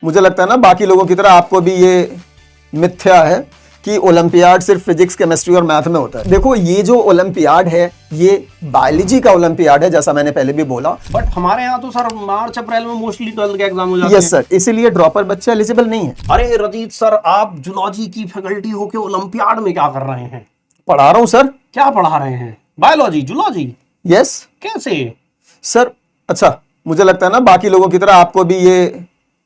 मुझे लगता है ना बाकी लोगों की तरह आपको भी ये मिथ्या है कि ओलंपियाड सिर्फ फिजिक्स, केमिस्ट्री और मैथ में होता है। देखो, ये जो ओलंपियाड है ये बायोलॉजी का ओलंपियाड है, जैसा मैंने पहले भी बोला। बट हमारे यहाँ तो सर मार्च अप्रैल में मोस्टली 12th के एग्जाम हो जाते हैं। यस सर, इसीलिए ड्रॉपर बच्चे एलिजिबल नहीं है। अरे रजीत सर, आप जूलॉजी की फैकल्टी होके ओलंपियाड में क्या कर रहे हैं? पढ़ा रहा हूँ सर। क्या पढ़ा रहे हैं? Biology, zoology? यस कैसे सर। अच्छा, मुझे लगता है ना बाकी लोगों की तरह आपको भी ये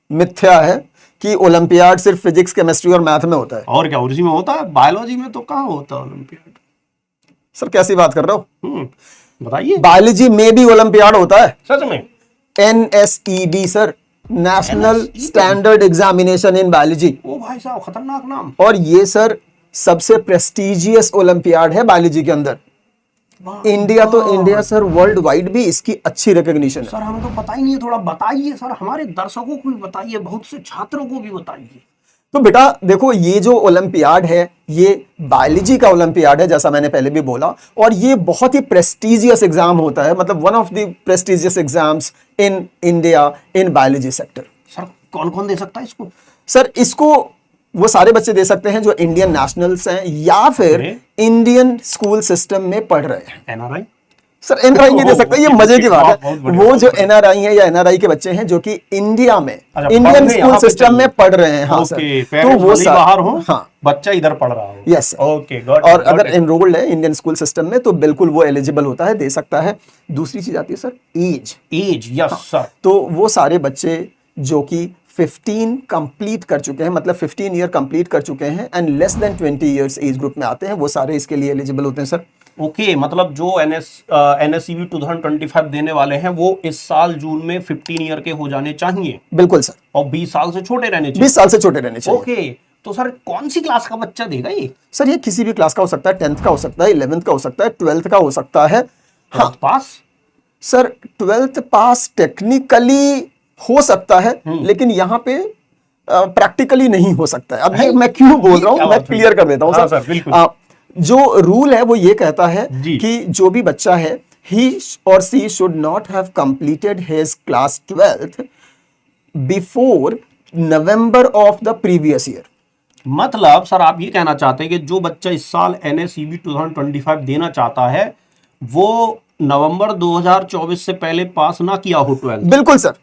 मिथ्या है कि ओलंपियाड सिर्फ फिजिक्स, केमिस्ट्री और मैथ में होता है। और क्या उसी में होता है? बायोलॉजी में तो कहाँ होता है ओलंपियाड? सर कैसी बात कर रहे हो? बताइए। बायोलॉजी में भी ओलंपियाड होता है। सच में? NSEB sir, national standard examination in biology. ओ भाई साहब, खतरनाक नाम। और ये सर सबसे प्रेस्टिजियस ओलंपियाड है बायोलॉजी के अंदर। इंडिया तो इंडिया सर, वर्ल्ड वाइड भी इसकी अच्छी रिकॉग्निशन है। सर हमें तो पता ही नहीं है, थोड़ा बताइए सर, हमारे दर्शकों को भी बताइए, बहुत से छात्रों को भी बताइए। तो बेटा देखो, ये जो ओलंपियाड है ये बायोलॉजी का ओलंपियाड है, जैसा मैंने पहले भी बोला, और ये बहुत ही प्रेस्टिजियस एग्जाम होता है, मतलब one of the prestigious exams in India in biology sector. Sir कौन कौन दे सकता है इसको? सर इसको वो सारे बच्चे दे सकते हैं जो इंडियन नेशनल्स हैं या फिर इंडियन स्कूल सिस्टम में पढ़ रहे हैं। एनआरआई? सर एनआरआई नहीं दे सकता, ये मजे की बात है। वो जो एनआरआई है या एनआरआई के बच्चे हैं जो कि इंडिया में इंडियन स्कूल सिस्टम में पढ़ रहे हैं। हाँ सर, तो वो बाहर हो, हाँ बच्चा इधर पढ़ रहा हो। यस ओके, और अगर एनरोल्ड है इंडियन स्कूल सिस्टम में तो बिल्कुल वो एलिजिबल होता है, दे सकता है। दूसरी चीज आती है सर एज। Yes sir. तो वो सारे बच्चे जो कि 15 कंप्लीट कर चुके हैं, मतलब 15 ईयर कंप्लीट कर चुके हैं and less than 20 years age group में आते हैं, वो सारे इसके लिए एलिजिबल होते हैं सर। ओके, मतलब जो NSEB 2025 देने वाले हैं वो इस साल जून में 15 ईयर के हो जाने चाहिए। बिल्कुल सर। और 20 साल से छोटे रहने चाहिए। 20 साल से छोटे रहने चाहिए। ओके, तो सर कौन सी क्लास का बच्चा देगा ये? सर ये किसी भी क्लास का हो सकता है, 10th का हो सकता है, 11th का हो सकता है, 12th का हो सकता है। हाँ पास? सर 12th पास टेक्निकली हो सकता है, लेकिन यहाँ पे प्रैक्टिकली नहीं हो सकता है। अब मैं क्यों बोल रहा हूँ, मैं क्लियर कर देता हूँ हाँ, सर। बिल्कुल। जो रूल है वो ये कहता है कि जो भी बच्चा है he or she should not have completed his class 12th before November of the previous year। मतलब सर आप ये कहना चाहते हैं कि जो बच्चा इस साल NSEB 2025 देना चाहता है वो नवंबर 2024 से पहले पास ना किया हो 12th? बिल्कुल सर।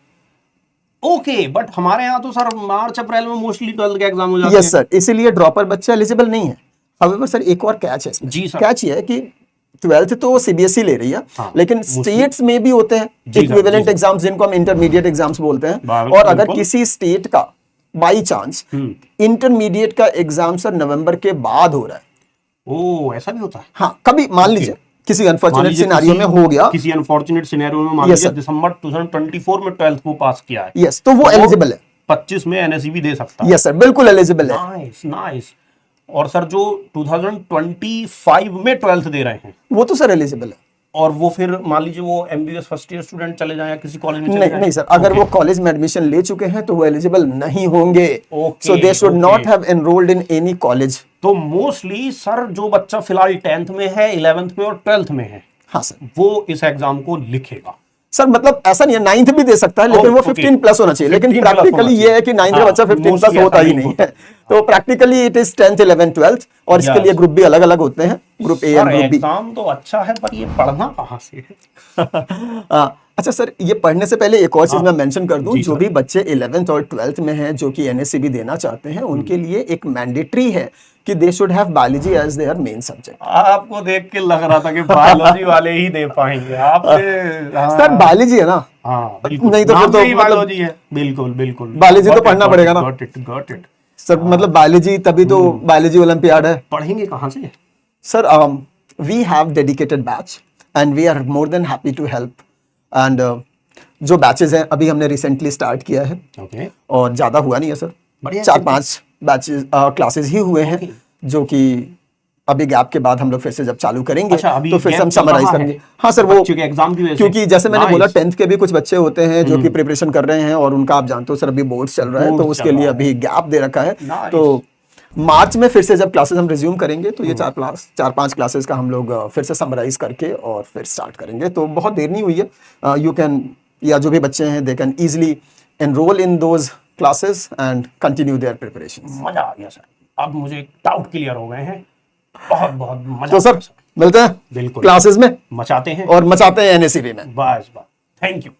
ओके, बट हमारे यहाँ तो सर मार्च अप्रैल में मोस्टली 12th के एग्जाम हो जाते हैं। यस सर, इसीलिए ड्रॉपर बच्चे एलिजिबल नहीं है। However, सर एक और कैच है इसमें। जी सर। कैच ये है कि 12th तो CBSE ले रही है, हाँ, लेकिन स्टेट्स में भी होते हैं इक्विवेलेंट एग्जाम्स जिनको हम इंटरमीडिएट एग्जाम्स बोलते हैं। और अगर किसी स्टेट का बाई चांस इंटरमीडिएट का एग्जाम सर नवंबर के बाद हो रहा है। ओ, ऐसा भी होता है? हाँ, कभी मान लीजिए किसी अनफॉर्चुनेट सिनेरियो में हो गया, किसी अनफॉर्चुनेट सिनेरियो में मान लीजिए दिसंबर 2024 में 12th को पास किया है। यस, तो वो एलिजिबल है। 25 में NSEB दे सकता है। यस सर, बिल्कुल एलिजिबल है। Nice nice. और सर जो 2025 में 12th दे रहे हैं वो तो सर एलिजिबल है। और वो फिर मान लीजिए वो MBBS फर्स्ट ईयर स्टूडेंट चले जाए या किसी कॉलेज में चले जाए? नहीं सर, अगर वो कॉलेज में एडमिशन ले चुके हैं तो वो एलिजिबल नहीं होंगे। So they should not have enrolled in any college. तो मोस्टली सर जो बच्चा फिलहाल 10th में है, 11th में और 12th में है, हाँ सर, वो इस एग्जाम को लिखेगा। सर मतलब ऐसा नहीं है, 9th भी दे सकता है लेकिन वो 15 प्लस होना चाहिए। लेकिन प्रैक्टिकली ये है कि 9th का बच्चा 15 प्लस होता ही नहीं है। तो practically it is 10th, 11th, 12th और इसके लिए ग्रुप भी अलग अलग होते हैं, group A and group B. Exam तो अच्छा है पर ये पढ़ना कहाँ से है? अच्छा सर, ये पढ़ने से पहले एक और चीज मैं मेंशन कर दूं, जो भी बच्चे 11th और 12th में हैं जो कि NSEB देना चाहते हैं उनके लिए एक मैंडेटरी है कि they should have biology as their main subject. आपको देख के लग रहा था कि बायोलॉजी वाले ही दे पाएंगे आपसे। सर बायोलॉजी है ना। हाँ, नहीं तो फिर तो बायोलॉजी है। बिल्कुल बिल्कुल, बायोलॉजी तो पढ़ना पड़ेगा ना। गॉट इट सर मतलब बायोलॉजी, तभी तो बायोलॉजी ओलंपियाड है। पढ़ेंगे कहाँ से? Sir we have dedicated batch and we are more than happy to help. And जो बैचेस हैं अभी हमने रिसेंटली स्टार्ट किया है। ओके। और ज्यादा हुआ नहीं है सर, 4-5 बैचेस क्लासेस ही हुए हैं जो कि अभी गैप के बाद हम लोग फिर से जब चालू करेंगे तो फिर से हम समराइज करेंगे। हाँ सर, वो एग्जाम की वजह से, क्योंकि जैसे मैंने बोला 10th के भी कुछ बच्चे होते हैं जो कि प्रिपरेशन कर रहे हैं और उनका आप जानते हो सर अभी बोर्ड चल रहा है, तो उसके लिए अभी गैप दे रखा है। तो मार्च में फिर से जब क्लासेस हम रिज्यूम करेंगे तो ये 4-5 क्लासेस का हम लोग फिर से समराइज करके और फिर स्टार्ट करेंगे। तो बहुत देर नहीं हुई है। यू कैन, या जो भी बच्चे हैं they can easily enrol in those classes and continue their preparations. मजा आ गया सर, अब मुझे डाउट क्लियर हो गए हैं, बहुत बहुत मजा। तो सर मिलते हैं बिल्कुल क्लासेस में, मचाते हैं और मचाते हैं NACB में। बस थैंक यू।